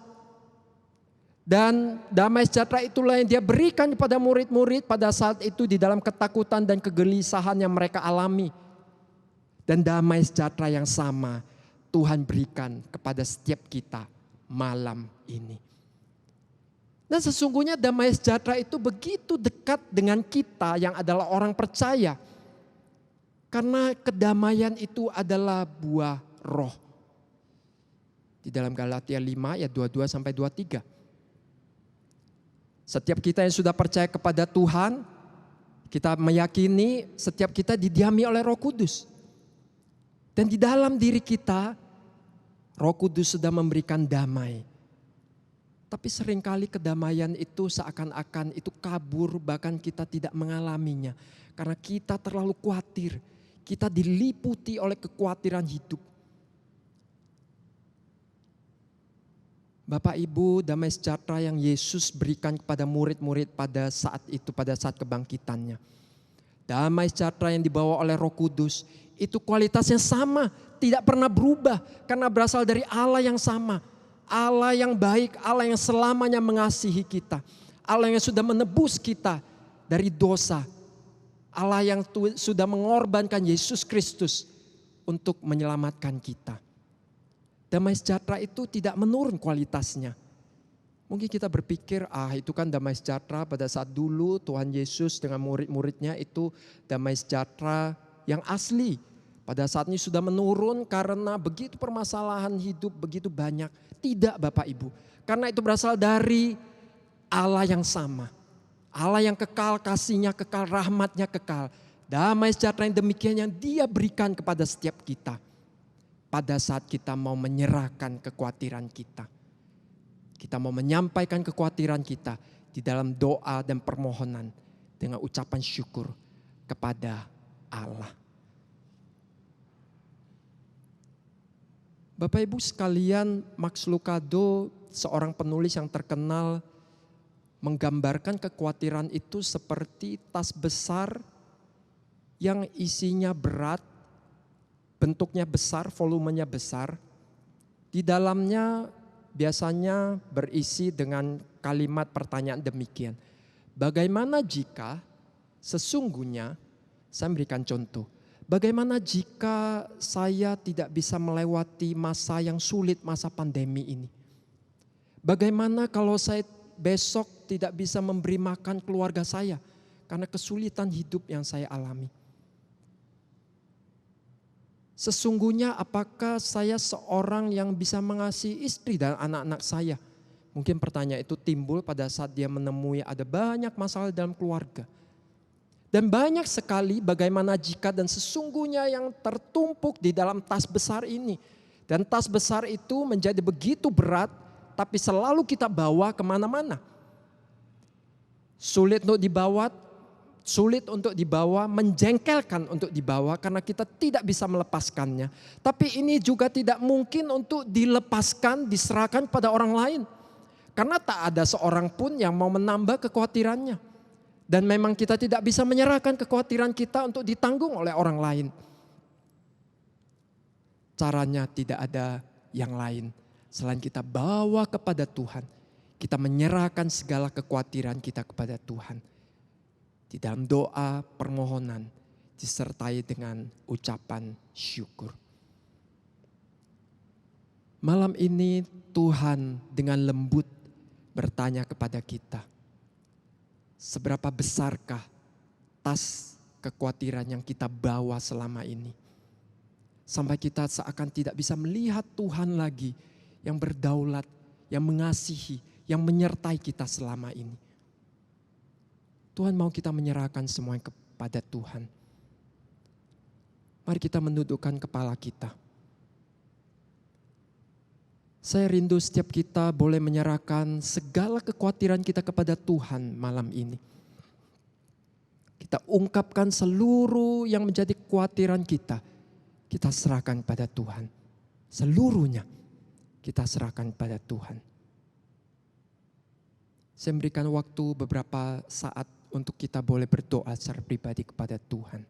D: Dan damai sejahtera itulah yang dia berikan kepada murid-murid pada saat itu di dalam ketakutan dan kegelisahan yang mereka alami. Dan damai sejahtera yang sama Tuhan berikan kepada setiap kita malam ini. Dan sesungguhnya damai sejahtera itu begitu dekat dengan kita yang adalah orang percaya. Karena kedamaian itu adalah buah roh. Di dalam Galatia 5 ayat 22 sampai 23. Setiap kita yang sudah percaya kepada Tuhan, kita meyakini setiap kita didiami oleh Roh Kudus. Dan di dalam diri kita, Roh Kudus sudah memberikan damai. Tapi seringkali kedamaian itu seakan-akan itu kabur, bahkan kita tidak mengalaminya. Karena kita terlalu khawatir, kita diliputi oleh kekhawatiran hidup. Bapak Ibu, damai sejahtera yang Yesus berikan kepada murid-murid pada saat itu, pada saat kebangkitannya. Damai sejahtera yang dibawa oleh Roh Kudus, itu kualitasnya sama, tidak pernah berubah karena berasal dari Allah yang sama. Allah yang baik, Allah yang selamanya mengasihi kita. Allah yang sudah menebus kita dari dosa. Allah yang sudah mengorbankan Yesus Kristus untuk menyelamatkan kita. Damai sejahtera itu tidak menurun kualitasnya. Mungkin kita berpikir, itu kan damai sejahtera pada saat dulu Tuhan Yesus dengan murid-muridnya itu damai sejahtera yang asli. Pada saat ini sudah menurun karena begitu permasalahan hidup begitu banyak. Tidak Bapak Ibu, karena itu berasal dari Allah yang sama. Allah yang kekal, kasihnya kekal, rahmatnya kekal. Damai sejahtera yang demikian yang Dia berikan kepada setiap kita. Pada saat kita mau menyerahkan kekhawatiran kita. Kita mau menyampaikan kekhawatiran kita di dalam doa dan permohonan dengan ucapan syukur kepada Allah. Bapak Ibu sekalian, Max Lucado, seorang penulis yang terkenal, menggambarkan kekhawatiran itu seperti tas besar yang isinya berat, bentuknya besar, volumenya besar. Di dalamnya biasanya berisi dengan kalimat pertanyaan demikian. Bagaimana jika sesungguhnya, saya memberikan contoh. Bagaimana jika saya tidak bisa melewati masa yang sulit, masa pandemi ini? Bagaimana kalau saya besok tidak bisa memberi makan keluarga saya karena kesulitan hidup yang saya alami? Sesungguhnya apakah saya seorang yang bisa mengasihi istri dan anak-anak saya? Mungkin pertanyaan itu timbul pada saat dia menemui ada banyak masalah dalam keluarga. Dan banyak sekali bagaimana jika dan sesungguhnya yang tertumpuk di dalam tas besar ini. Dan tas besar itu menjadi begitu berat tapi selalu kita bawa kemana-mana. Sulit untuk dibawa, menjengkelkan untuk dibawa karena kita tidak bisa melepaskannya. Tapi ini juga tidak mungkin untuk dilepaskan, diserahkan pada orang lain. Karena tak ada seorang pun yang mau menambah kekhawatirannya. Dan memang kita tidak bisa menyerahkan kekhawatiran kita untuk ditanggung oleh orang lain. Caranya tidak ada yang lain selain kita bawa kepada Tuhan. Kita menyerahkan segala kekhawatiran kita kepada Tuhan. Di dalam doa, permohonan, disertai dengan ucapan syukur. Malam ini Tuhan dengan lembut bertanya kepada kita. Seberapa besarkah tas kekhawatiran yang kita bawa selama ini? Sampai kita seakan tidak bisa melihat Tuhan lagi yang berdaulat, yang mengasihi, yang menyertai kita selama ini. Tuhan mau kita menyerahkan semuanya kepada Tuhan. Mari kita menundukkan kepala kita. Saya rindu setiap kita boleh menyerahkan segala kekhawatiran kita kepada Tuhan malam ini. Kita ungkapkan seluruh yang menjadi kekhawatiran kita. Kita serahkan pada Tuhan. Seluruhnya kita serahkan pada Tuhan. Saya memberikan waktu beberapa saat untuk kita boleh berdoa secara pribadi kepada Tuhan.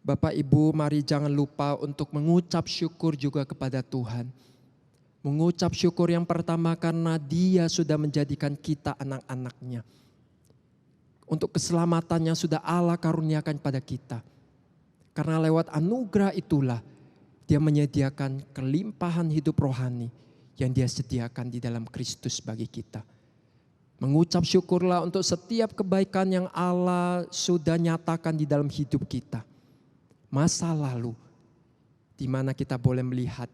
D: Bapak Ibu, mari jangan lupa untuk mengucap syukur juga kepada Tuhan. Mengucap syukur yang pertama karena Dia sudah menjadikan kita anak-anak-Nya. Untuk keselamatan yang sudah Allah karuniakan pada kita. Karena lewat anugerah itulah Dia menyediakan kelimpahan hidup rohani yang Dia sediakan di dalam Kristus bagi kita. Mengucap syukurlah untuk setiap kebaikan yang Allah sudah nyatakan di dalam hidup kita. Masa lalu, di mana kita boleh melihat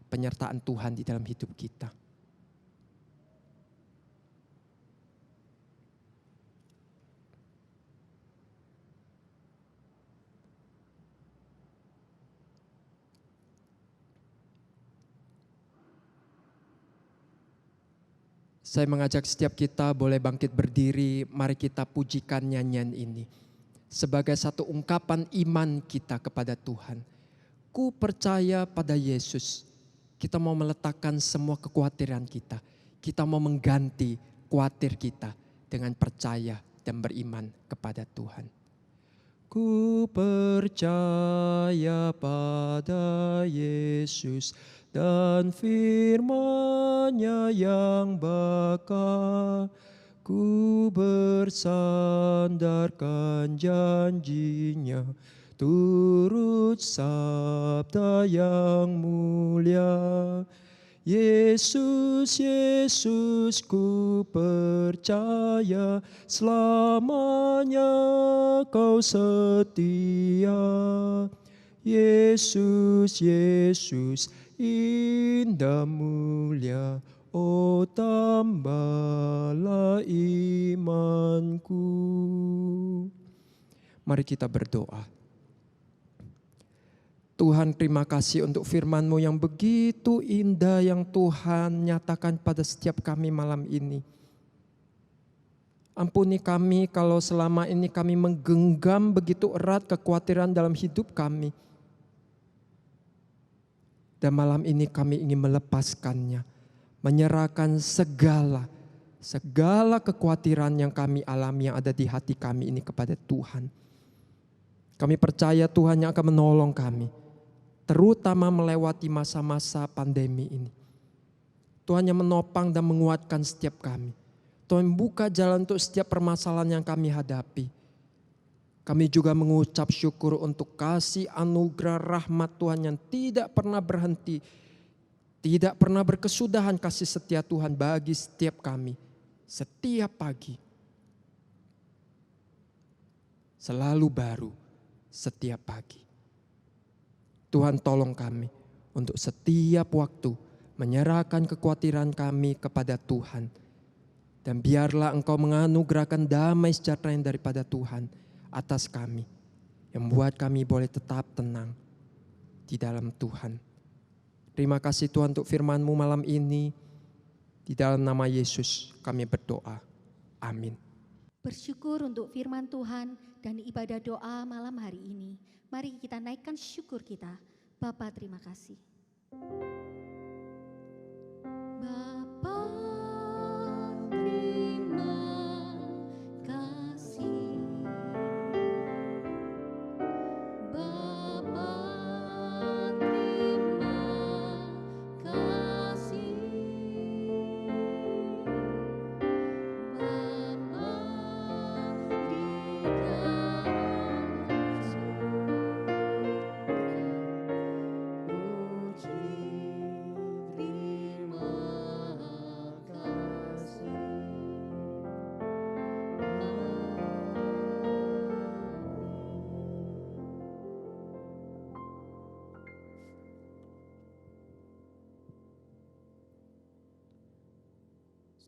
D: penyertaan Tuhan di dalam hidup kita. Saya mengajak setiap kita boleh bangkit berdiri, mari kita pujikan nyanyian ini. Sebagai satu ungkapan iman kita kepada Tuhan. Ku percaya pada Yesus. Kita mau meletakkan semua kekhawatiran kita. Kita mau mengganti khawatir kita dengan percaya dan beriman kepada Tuhan. Ku percaya pada Yesus dan firman-Nya yang bakal ku bersandarkan janji-Nya, turut sabda yang mulia. Yesus, Yesus ku percaya, selamanya kau setia. Yesus, Yesus indah mulia, oh tambahlah imanku. Mari kita berdoa. Tuhan, terima kasih untuk firman-Mu yang begitu indah yang Tuhan nyatakan pada setiap kami malam ini. Ampuni kami kalau selama ini kami menggenggam begitu erat kekhawatiran dalam hidup kami. Dan malam ini kami ingin melepaskannya, menyerahkan segala kekhawatiran yang kami alami yang ada di hati kami ini kepada Tuhan. Kami percaya Tuhan yang akan menolong kami, terutama melewati masa-masa pandemi ini. Tuhan yang menopang dan menguatkan setiap kami. Tuhan buka jalan untuk setiap permasalahan yang kami hadapi. Kami juga mengucap syukur untuk kasih anugerah rahmat Tuhan yang tidak pernah berhenti, tidak pernah berkesudahan kasih setia Tuhan bagi setiap kami, setiap pagi. Selalu baru setiap pagi. Tuhan tolong kami untuk setiap waktu menyerahkan kekhawatiran kami kepada Tuhan. Dan biarlah Engkau menganugerahkan damai sejahtera yang daripada Tuhan atas kami, yang membuat kami boleh tetap tenang di dalam Tuhan. Terima kasih Tuhan untuk firman-Mu malam ini. Di dalam nama Yesus kami berdoa. Amin.
B: Bersyukur untuk firman Tuhan dan ibadah doa malam hari ini. Mari kita naikkan syukur kita. Bapa, terima kasih. Bapa, terima kasih. Bapa, terima kasih. Bapa,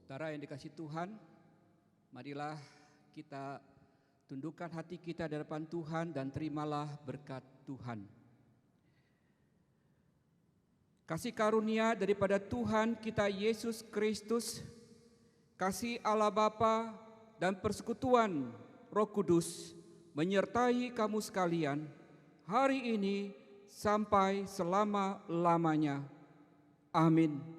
C: Saudara yang dikasihi Tuhan, marilah kita tundukkan hati kita di hadapan Tuhan dan terimalah berkat Tuhan. Kasih karunia daripada Tuhan kita Yesus Kristus, kasih Allah Bapa dan persekutuan Roh Kudus menyertai kamu sekalian hari ini sampai selama-lamanya. Amin.